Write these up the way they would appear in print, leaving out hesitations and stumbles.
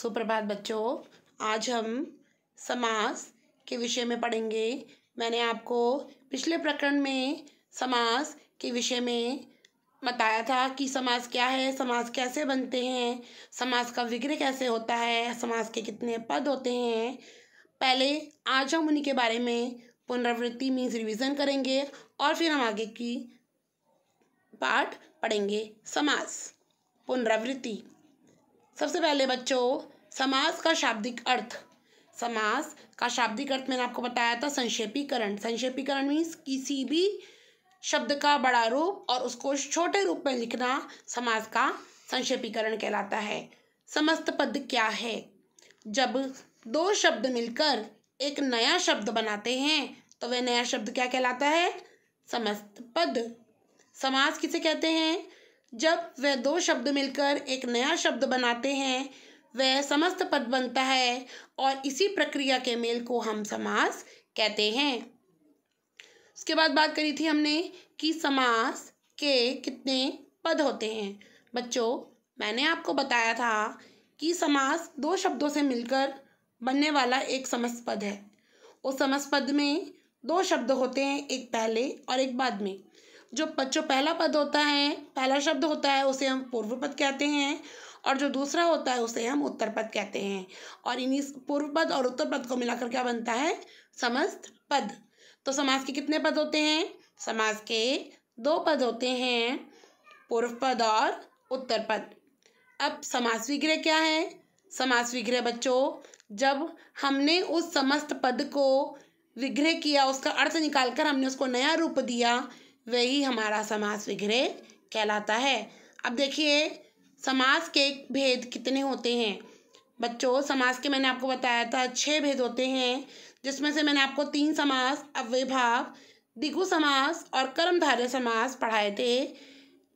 सुप्रभात बच्चों। आज हम समास के विषय में पढ़ेंगे। मैंने आपको पिछले प्रकरण में समास के विषय में बताया था कि समास क्या है, समास कैसे बनते हैं, समास का विग्रह कैसे होता है, समास के कितने पद होते हैं। पहले आज हम उन्हीं के बारे में पुनरावृत्ति मीन्स रिवीजन करेंगे और फिर हम आगे की पाठ पढ़ेंगे। समास पुनरावृत्ति। सबसे पहले बच्चों, समास का शाब्दिक अर्थ। समास का शाब्दिक अर्थ मैंने आपको बताया था संक्षेपीकरण। संक्षेपीकरण मीन्स किसी भी शब्द का बड़ा रूप और उसको छोटे रूप में लिखना समास का संक्षेपीकरण कहलाता है। समस्त पद क्या है? जब दो शब्द मिलकर एक नया शब्द बनाते हैं तो वह नया शब्द क्या कहलाता है? समस्त पद। समास किसे कहते हैं? जब वह दो शब्द मिलकर एक नया शब्द बनाते हैं वह समस्त पद बनता है और इसी प्रक्रिया के मेल को हम समास कहते हैं। उसके बाद बात करी थी हमने कि समास के कितने पद होते हैं। बच्चों, मैंने आपको बताया था कि समास दो शब्दों से मिलकर बनने वाला एक समस्त पद है। उस समस्त पद में दो शब्द होते हैं, एक पहले और एक बाद में। जो पहला पद होता है, पहला शब्द होता है, उसे हम पूर्व पद कहते हैं और जो दूसरा होता है उसे हम उत्तर पद कहते हैं। और इन्हीं पूर्व पद और उत्तर पद को मिलाकर क्या बनता है? समस्त पद। तो समास के कितने पद होते हैं? समास के दो पद होते हैं, पूर्व पद और उत्तर पद। अब समास विग्रह क्या है? समास विग्रह बच्चों, जब हमने उस समस्त पद को विग्रह किया, उसका अर्थ निकालकर हमने उसको नया रूप दिया, वही हमारा समास विग्रह कहलाता है। अब देखिए समास के भेद कितने होते हैं। बच्चों, समास के मैंने आपको बताया था 6 भेद होते हैं, जिसमें से मैंने आपको 3 समास अव्ययभाव, द्विगु समास और कर्मधारय समास पढ़ाए थे।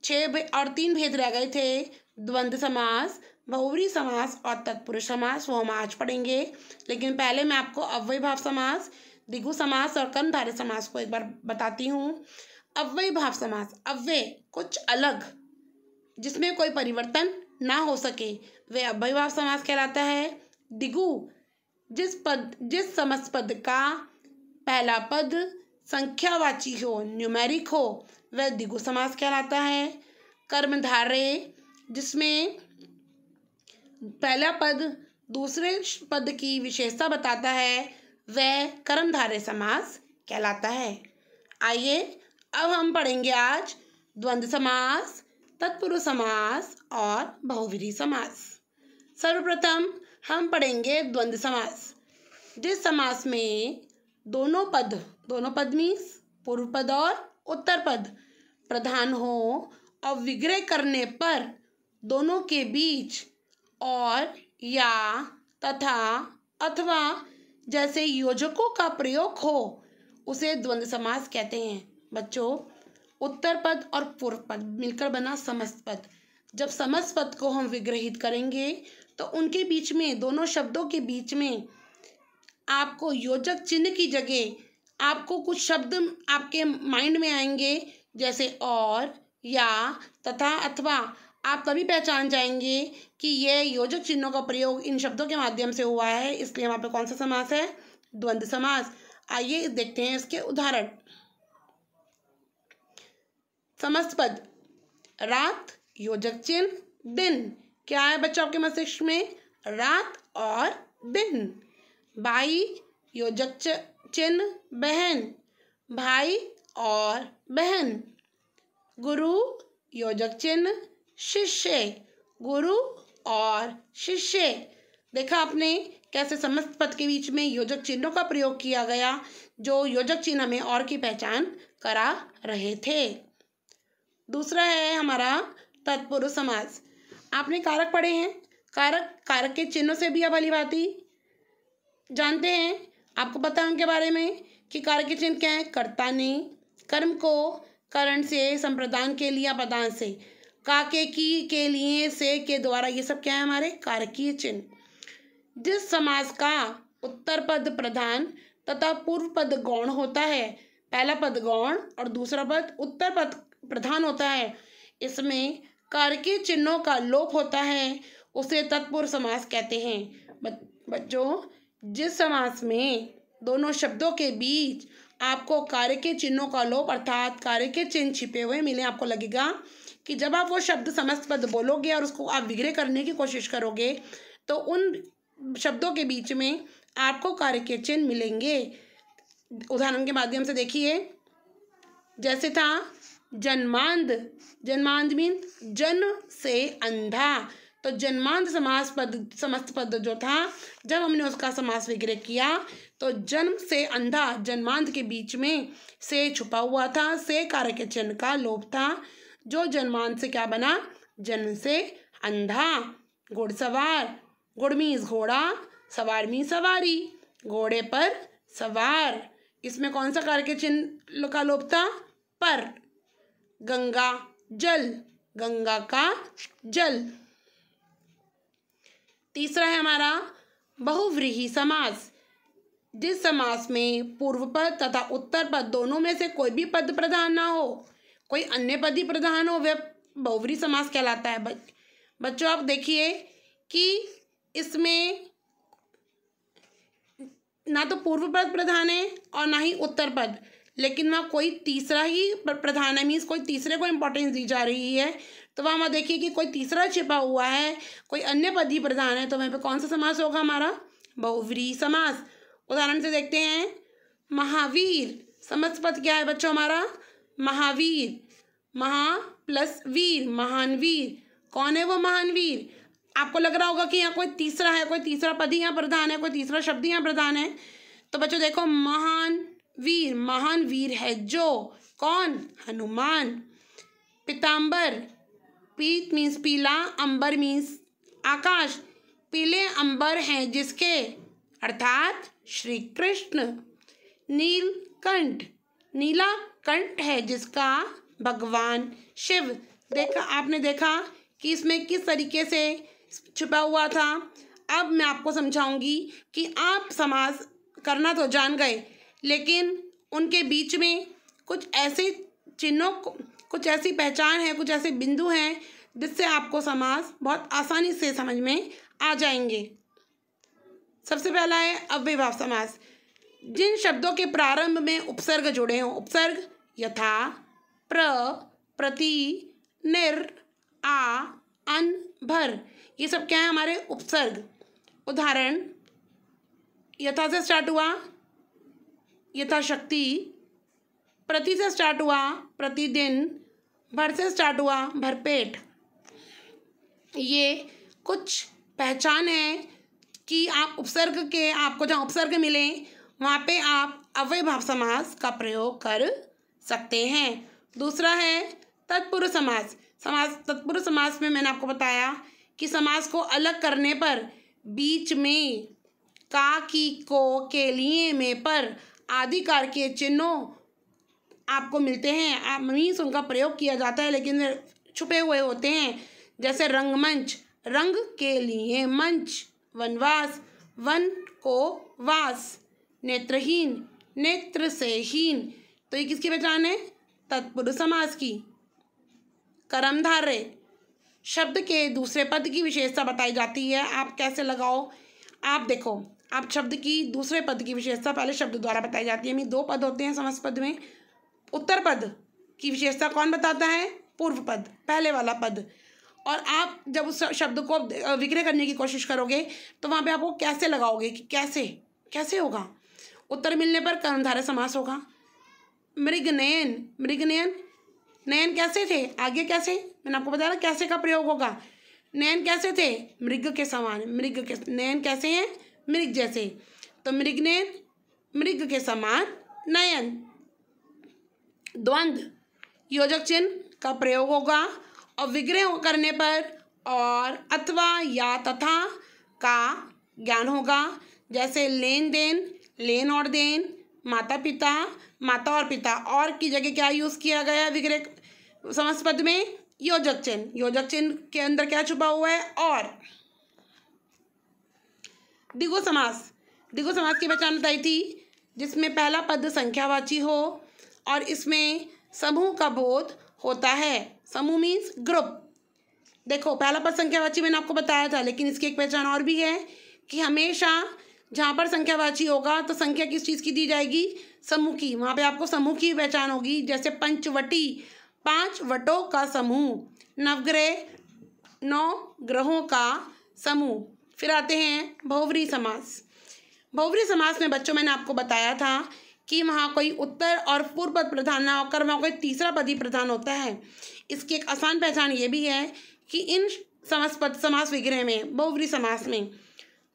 3 भेद रह गए थे, द्वंद्व समास, बहुव्रीहि समास और तत्पुरुष समास। वो हम आज पढ़ेंगे, लेकिन पहले मैं आपको अव्ययभाव समास, द्विगु समास और कर्मधारय समास को एक बार बताती हूँ। अव्ययभाव समास, अव्यय कुछ अलग जिसमें कोई परिवर्तन ना हो सके, वह अव्ययभाव समास कहलाता है। द्विगु, जिस समस्त पद का पहला पद संख्यावाची हो, न्यूमेरिक हो, वह द्विगु समास कहलाता है। कर्मधारय, जिसमें पहला पद दूसरे पद की विशेषता बताता है, वह कर्मधारय समास कहलाता है। आइए अब हम पढ़ेंगे आज द्वंद्व समास, तत्पुरुष समास और बहुव्रीहि समास। सर्वप्रथम हम पढ़ेंगे द्वंद्व समास। जिस समास में दोनों पद मीन्स पूर्व पद और उत्तर पद प्रधान हो और विग्रह करने पर दोनों के बीच और, या, तथा, अथवा जैसे योजकों का प्रयोग हो, उसे द्वंद्व समास कहते हैं। बच्चों, उत्तर पद और पूर्व पद मिलकर बना समस्त पद। जब समस्त पद को हम विग्रहित करेंगे तो उनके बीच में, दोनों शब्दों के बीच में आपको योजक चिन्ह की जगह आपको कुछ शब्द आपके माइंड में आएंगे, जैसे और, या, तथा, अथवा। आप तभी पहचान जाएंगे कि ये योजक चिन्हों का प्रयोग इन शब्दों के माध्यम से हुआ है, इसलिए वहाँ पे कौन सा समास है? द्वंद्व समास। आइए देखते हैं इसके उदाहरण। समस्त पद, रात योजक चिन्ह दिन। क्या है बच्चों आपके मस्तिष्क में? रात और दिन। भाई योजक चिन्ह बहन, भाई और बहन। गुरु योजक चिन्ह शिष्य, गुरु और शिष्य। देखा आपने कैसे समस्त पद के बीच में योजक चिन्हों का प्रयोग किया गया, जो योजक चिन्ह हमें और की पहचान करा रहे थे। दूसरा है हमारा तत्पुरुष समास। आपने कारक पढ़े हैं, कारक के चिन्हों से भी आप भली भांति जानते हैं। आपको पता है उनके बारे में कि कारक के चिन्ह क्या है? कर्ता ने कर्म को करण से, संप्रदान के लिए, पदान से, काके की के लिए, से के द्वारा, ये सब क्या है? हमारे कारकीय चिन्ह। जिस समास का उत्तर पद प्रधान तथा पूर्व पद गौण होता है, पहला पद गौण और दूसरा पद उत्तर पद प्रधान होता है, इसमें कारकीय चिन्हों का लोप होता है, उसे तत्पुरुष समास कहते हैं। बच्चों, जिस समास में दोनों शब्दों के बीच आपको कार्य के चिन्हों का लोप अर्थात कार्य के चिन्ह छिपे हुए मिले, आपको लगेगा कि जब आप वो शब्द समस्त पद बोलोगे और उसको आप विग्रह करने की कोशिश करोगे तो उन शब्दों के बीच में आपको कार्य के चिन्ह मिलेंगे। उदाहरण के माध्यम से देखिए, जैसे था जन्मांध। जन्मांध मीन जन्म से अंधा। तो जन्मांध समास पद समस्त पद जो था, जब हमने उसका समास विग्रह किया तो जन्म से अंधा, जन्मांध के बीच में से छुपा हुआ था, से कार्य के चिन्ह का लोप था, जो जन्मांध से क्या बना, जन्म से अंधा। घुड़सवार, गुड़ मीन्स घोड़ा, सवार मीन्स सवारी, घोड़े पर सवार, इसमें कौन सा कार्य के चिन्ह का लोप था, पर। गंगा जल, गंगा का जल। तीसरा है हमारा बहुव्रीहि समास। जिस समास में पूर्व पद तथा उत्तर पद दोनों में से कोई भी पद प्रधान ना हो, कोई अन्य पद ही प्रधान हो, वह बहुव्रीहि समास कहलाता है। बच्चों आप देखिए कि इसमें ना तो पूर्व पद प्रधान है और ना ही उत्तर पद, लेकिन वहाँ कोई तीसरा ही प्रधान है, मीन्स कोई तीसरे को इम्पोर्टेंस दी जा रही है। तो वहाँ देखिए कि कोई तीसरा छिपा हुआ है, कोई अन्य पद ही प्रधान है, तो वहाँ पे कौन सा समास होगा, हमारा बहुव्रीहि समास। उदाहरण से देखते हैं, महावीर, समस्त पद क्या है बच्चों, हमारा महावीर। महा प्लस वीर, महान वीर। कौन है वो महान वीर? आपको लग रहा होगा कि यहाँ कोई तीसरा है, कोई तीसरा पद ही यहाँ प्रधान है, कोई तीसरा शब्द यहाँ प्रधान है। तो बच्चों देखो, महान वीर, महान वीर है जो, कौन, हनुमान। पीताम्बर, पीत मीन्स पीला, अंबर मीन्स आकाश, पीले अंबर हैं जिसके, अर्थात श्री कृष्ण। नीलकंठ, नीला कंठ है जिसका, भगवान शिव। देखा, आपने देखा कि इसमें किस तरीके से छुपा हुआ था। अब मैं आपको समझाऊंगी कि आप समास करना तो जान गए, लेकिन उनके बीच में कुछ ऐसे चिन्हों, कुछ ऐसी पहचान है, कुछ ऐसे बिंदु हैं जिससे आपको समास बहुत आसानी से समझ में आ जाएंगे। सबसे पहला है अव्ययभाव समास। जिन शब्दों के प्रारंभ में उपसर्ग जुड़े हों, उपसर्ग यथा, प्र, प्रति, निर, आ, अन, भर, ये सब क्या है, हमारे उपसर्ग। उदाहरण, यथा से स्टार्ट हुआ यथाशक्ति, प्रति से स्टार्ट हुआ प्रतिदिन, भर से स्टार्ट हुआ भरपेट। ये कुछ पहचान है कि आप उपसर्ग के, आपको जहाँ उपसर्ग मिले वहाँ पे आप अव्ययभाव समास का प्रयोग कर सकते हैं। दूसरा है तत्पुरुष समास। तत्पुरुष समास में मैंने आपको बताया कि समास को अलग करने पर बीच में का, की, को, के, लिए, में, पर आदि कार्य के चिन्हों आपको मिलते हैं, मीन्स उनका प्रयोग किया जाता है, लेकिन वे छुपे हुए होते हैं। जैसे रंगमंच, रंग के लिए मंच। वनवास, वन को वास। नेत्रहीन, नेत्र से हीन। तो ये किसकी पहचान है, तत्पुरुष समास की। कर्मधारय, शब्द के दूसरे पद की विशेषता बताई जाती है। आप कैसे लगाओ, आप देखो, आप शब्द की दूसरे पद की विशेषता पहले शब्द द्वारा बताई जाती है। यानी दो पद होते हैं समास पद में। उत्तर पद की विशेषता कौन बताता है, पूर्व पद, पहले वाला पद। और आप जब उस शब्द को विग्रह करने की कोशिश करोगे तो वहाँ पे आपको कैसे लगाओगे, कि कैसे होगा। उत्तर मिलने पर कर्मधारय समास होगा। मृगनयन, मृगनयन, नयन कैसे थे, आगे कैसे, मैंने आपको बताया ना कैसे का प्रयोग होगा। नयन कैसे थे, मृग के समान, मृग के नयन कैसे हैं, मृग जैसे। तो मृगनयन, मृग के समान नयन। द्वंद्व, योजक चिन्ह का प्रयोग होगा और विग्रह करने पर और, अथवा, या, तथा का ज्ञान होगा। जैसे लेन देन, लेन और देन। माता पिता, माता और पिता, और की जगह क्या यूज़ किया गया विग्रह समास पद में, योजक चिन्ह। योजक चिन्ह के अंदर क्या छुपा हुआ है, और। द्विगु समास, द्विगु समास की पहचान बताई थी, जिसमें पहला पद संख्यावाची हो और इसमें समूह का बोध होता है। समूह मीन्स ग्रुप। देखो पहला पद संख्यावाची मैंने आपको बताया था, लेकिन इसकी एक पहचान और भी है कि हमेशा जहाँ पर संख्यावाची होगा तो संख्या किस चीज़ की दी जाएगी, समूह की। वहाँ पे आपको समूह की पहचान होगी, जैसे पंचवटी 5 वटों का समूह, नवग्रह 9 ग्रहों का समूह। फिर आते हैं बहुव्रीहि समास। बहुव्रीहि समास में बच्चों मैंने आपको बताया था कि वहाँ कोई उत्तर और पूर्व पद प्रधान ना होकर वहाँ कोई तीसरा पद ही प्रधान होता है। इसकी एक आसान पहचान ये भी है कि इन समास विग्रह में, बहुव्रीहि समास में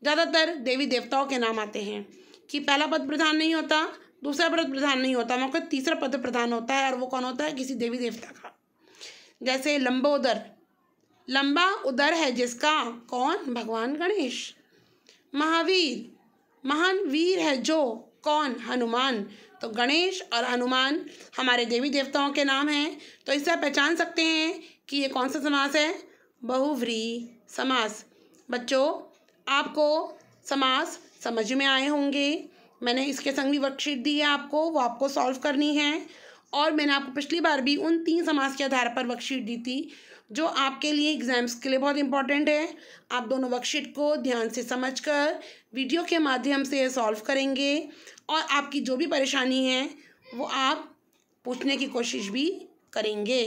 ज़्यादातर देवी देवताओं के नाम आते हैं कि पहला पद प्रधान नहीं होता, दूसरा पद प्रधान नहीं होता, वहाँ कोई तीसरा पद प्रधान होता है, और वो कौन होता है, किसी देवी देवता का। जैसे लंबोदर, लंबा उदर है जिसका, कौन, भगवान गणेश। महावीर, महान वीर है जो, कौन, हनुमान। तो गणेश और हनुमान हमारे देवी देवताओं के नाम हैं। तो इससे आप पहचान सकते हैं कि ये कौन सा समास है, बहुव्रीहि समास। बच्चों आपको समास समझ में आए होंगे। मैंने इसके संग भी वर्कशीट दी है आपको, वो आपको सॉल्व करनी है। और मैंने आपको पिछली बार भी उन 3 समास के आधार पर वर्कशीट दी थी जो आपके लिए एग्जाम्स के लिए बहुत इंपॉर्टेंट है। आप दोनों वर्कशीट को ध्यान से समझकर वीडियो के माध्यम से सॉल्व करेंगे, और आपकी जो भी परेशानी है वो आप पूछने की कोशिश भी करेंगे।